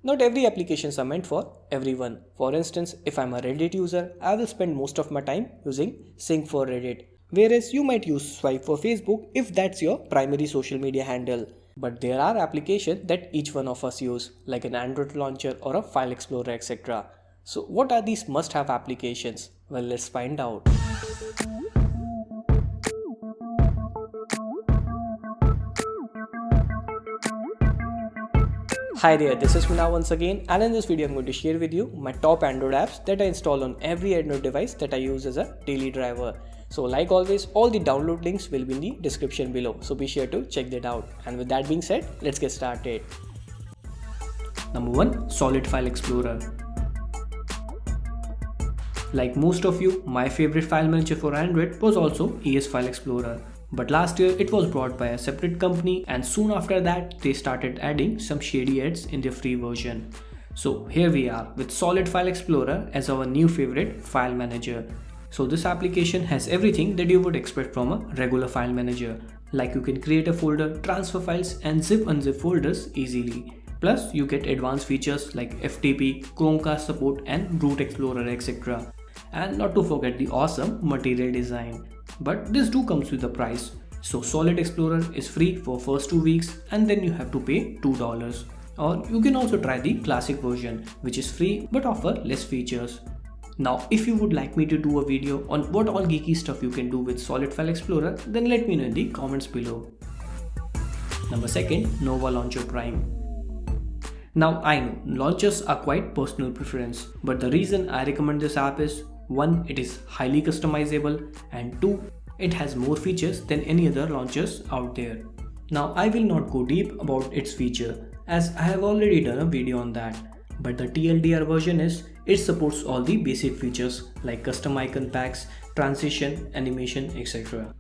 Not every applications are meant for everyone. For instance, if I'm a Reddit user, I will spend most of my time using Sync for Reddit. Whereas you might use Swipe for Facebook if that's your primary social media handle. But there are applications that each one of us use, like an Android launcher or a file explorer, etc. So, what are these must have applications? Well, let's find out. Hi there, this is Mina once again, and in this video I'm going to share with you my top Android apps that I install on every Android device that I use as a daily driver. So like always, all the download links will be in the description below, so be sure to check that out. And with that being said, let's get started. Number 1. Solid File Explorer. Like most of you, my favorite file manager for Android was also ES File Explorer. But last year it was brought by a separate company, and soon after that they started adding some shady ads in their free version. So here we are with Solid File Explorer as our new favorite file manager. So this application has everything that you would expect from a regular file manager. Like you can create a folder, transfer files and zip unzip folders easily. Plus you get advanced features like FTP, Chromecast support and Root Explorer, etc. And not to forget the awesome material design. But this too comes with a price. So Solid Explorer is free for first 2 weeks and then you have to pay $2. Or you can also try the classic version, which is free but offer less features. Now if you would like me to do a video on what all geeky stuff you can do with Solid File Explorer, then let me know in the comments below. Number 2, Nova Launcher Prime. Now I know launchers are quite personal preference, but the reason I recommend this app is 1. It is highly customizable, and 2. It has more features than any other launchers out there. Now I will not go deep about its feature as I have already done a video on that, but the TLDR version is it supports all the basic features like custom icon packs, transition, animation, etc.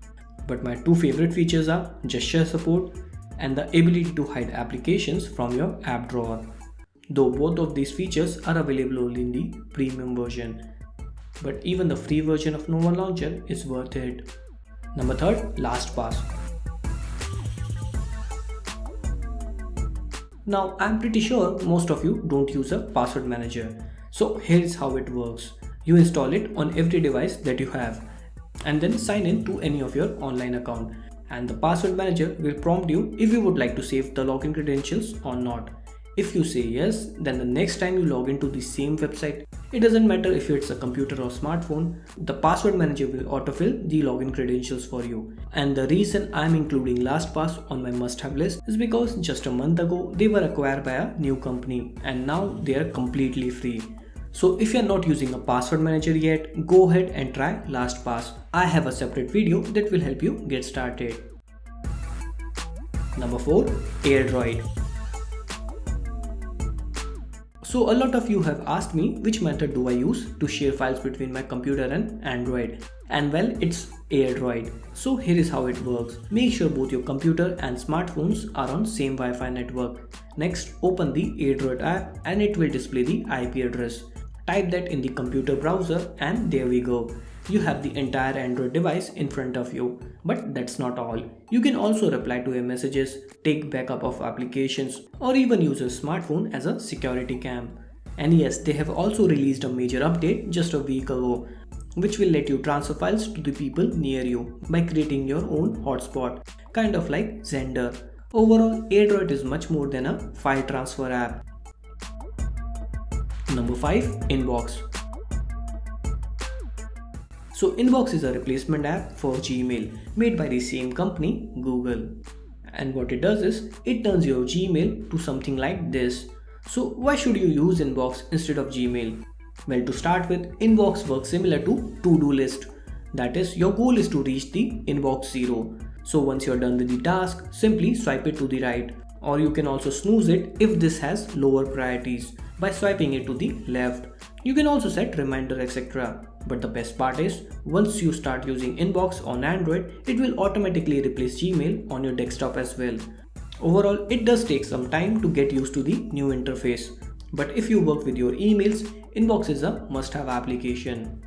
But my 2 favorite features are gesture support and the ability to hide applications from your app drawer. Though both of these features are available only in the premium version. But even the free version of Nova Launcher is worth it. Number 3, LastPass. Now I'm pretty sure most of you don't use a password manager. So here's how it works. You install it on every device that you have and then sign in to any of your online account. And the password manager will prompt you if you would like to save the login credentials or not. If you say yes, then the next time you log into the same website, it doesn't matter if it's a computer or smartphone, the password manager will autofill the login credentials for you. And the reason I'm including LastPass on my must-have list is because just a month ago they were acquired by a new company and now they are completely free. So if you're not using a password manager yet, go ahead and try LastPass. I have a separate video that will help you get started. Number 4, AirDroid. So a lot of you have asked me which method do I use to share files between my computer and Android. And well, it's AirDroid. So here is how it works. Make sure both your computer and smartphones are on same Wi-Fi network. Next, open the AirDroid app and it will display the IP address. Type that in the computer browser and there we go. You have the entire Android device in front of you. But that's not all. You can also reply to your messages, take backup of applications, or even use your smartphone as a security cam. And yes, they have also released a major update just a week ago, which will let you transfer files to the people near you by creating your own hotspot, kind of like Xender. Overall, AirDroid is much more than a file transfer app. Number 5, Inbox. So Inbox is a replacement app for Gmail made by the same company, Google. And what it does is, it turns your Gmail to something like this. So why should you use Inbox instead of Gmail? Well, to start with, Inbox works similar to to-do list. That is, your goal is to reach the Inbox 0. So once you're done with the task, simply swipe it to the right. Or you can also snooze it if this has lower priorities by swiping it to the left. You can also set reminder, etc. But the best part is, once you start using Inbox on Android, it will automatically replace Gmail on your desktop as well. Overall, it does take some time to get used to the new interface. But if you work with your emails, Inbox is a must-have application.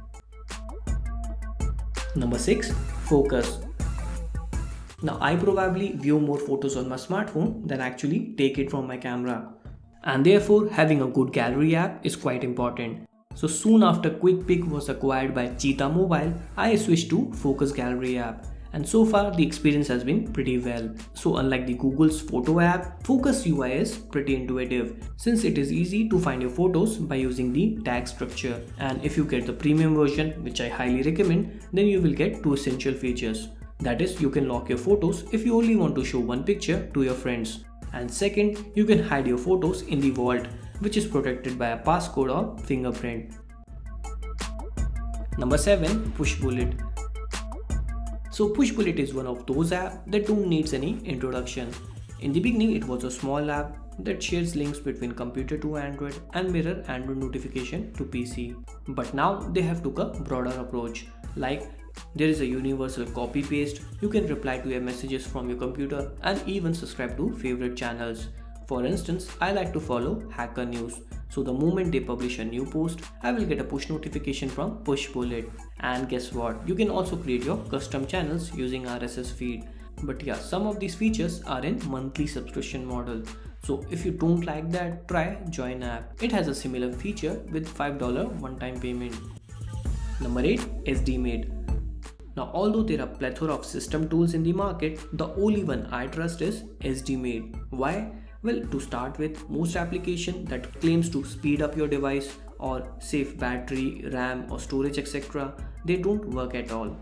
Number 6, Focus. Now I probably view more photos on my smartphone than actually take it from my camera. and therefore having a good gallery app is quite important. So soon after QuickPic was acquired by Cheetah Mobile, I switched to Focus Gallery app. And so far the experience has been pretty well. So unlike the Google's photo app, Focus UI is pretty intuitive since it is easy to find your photos by using the tag structure. And if you get the premium version, which I highly recommend, then you will get two essential features. That is, you can lock your photos if you only want to show one picture to your friends. And second, you can hide your photos in the vault, which is protected by a passcode or fingerprint. Number 7. Pushbullet. So Pushbullet is one of those apps that don't need any introduction. In the beginning, it was a small app that shares links between computer to Android and mirror Android notification to PC. But now they have took a broader approach. Like there is a universal copy paste, you can reply to your messages from your computer and even subscribe to favorite channels. For instance, I like to follow Hacker News. So the moment they publish a new post, I will get a push notification from Pushbullet. And guess what? You can also create your custom channels using RSS feed. But yeah, some of these features are in monthly subscription model. So if you don't like that, try Join app. It has a similar feature with $5 one-time payment. Number 8. SDMate. Now although there are plethora of system tools in the market, the only one I trust is SDMate. Why? Well, to start with, most application that claims to speed up your device or save battery, RAM or storage etc., they don't work at all.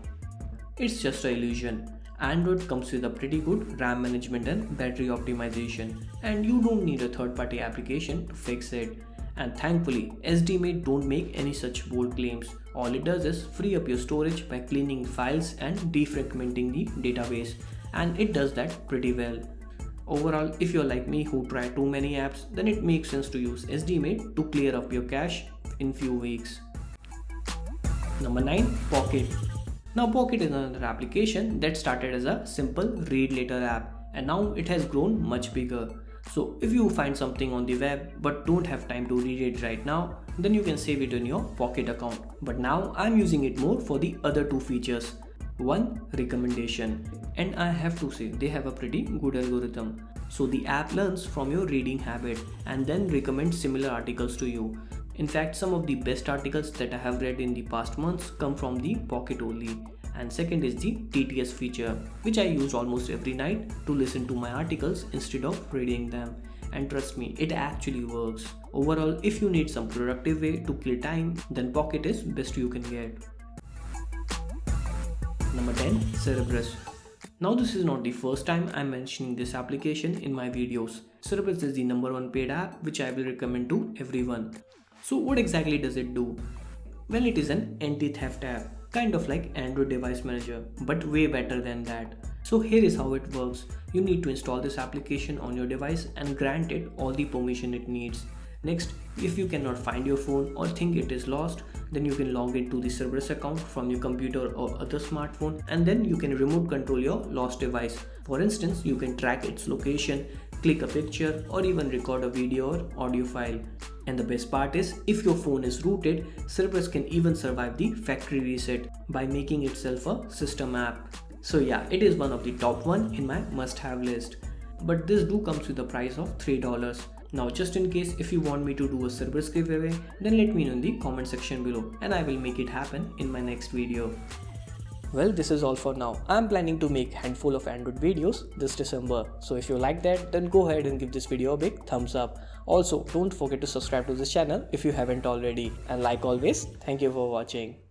It's just an illusion. Android comes with a pretty good RAM management and battery optimization, and you don't need a third-party application to fix it. And thankfully, SDMate don't make any such bold claims. All it does is free up your storage by cleaning files and defragmenting the database, and it does that pretty well. Overall, if you're like me who try too many apps, then it makes sense to use SDMate to clear up your cache in few weeks. Number 9. Pocket. Now Pocket is another application that started as a simple read later app, and now it has grown much bigger. So if you find something on the web but don't have time to read it right now, then you can save it in your Pocket account. But now I'm using it more for the other two features. One, recommendation, and I have to say they have a pretty good algorithm. So the app learns from your reading habit and then recommends similar articles to you. In fact, some of the best articles that I have read in the past months come from the Pocket only. And second is the TTS feature, which I use almost every night to listen to my articles instead of reading them. And trust me, it actually works. Overall, if you need some productive way to kill time, then Pocket is best you can get. Number 10. Cerebrus. Now this is not the first time I'm mentioning this application in my videos. Cerebrus is the number one paid app which I will recommend to everyone. So what exactly does it do? Well, it is an anti-theft app, kind of like Android Device Manager, but way better than that. So here is how it works. You need to install this application on your device and grant it all the permission it needs. Next, if you cannot find your phone or think it is lost, then you can log into the Cerebrus account from your computer or other smartphone, and then you can remote control your lost device. For instance, you can track its location, click a picture, or even record a video or audio file. And the best part is, if your phone is rooted, Cerebrus can even survive the factory reset by making itself a system app. So yeah, it is one of the top one in my must-have list. But this do comes with a price of $3. Now just in case if you want me to do a Cerebrus giveaway, then let me know in the comment section below and I will make it happen in my next video. Well, this is all for now. I'm planning to make handful of Android videos this December. So if you like that, then go ahead and give this video a big thumbs up. Also, don't forget to subscribe to this channel if you haven't already. And like always, thank you for watching.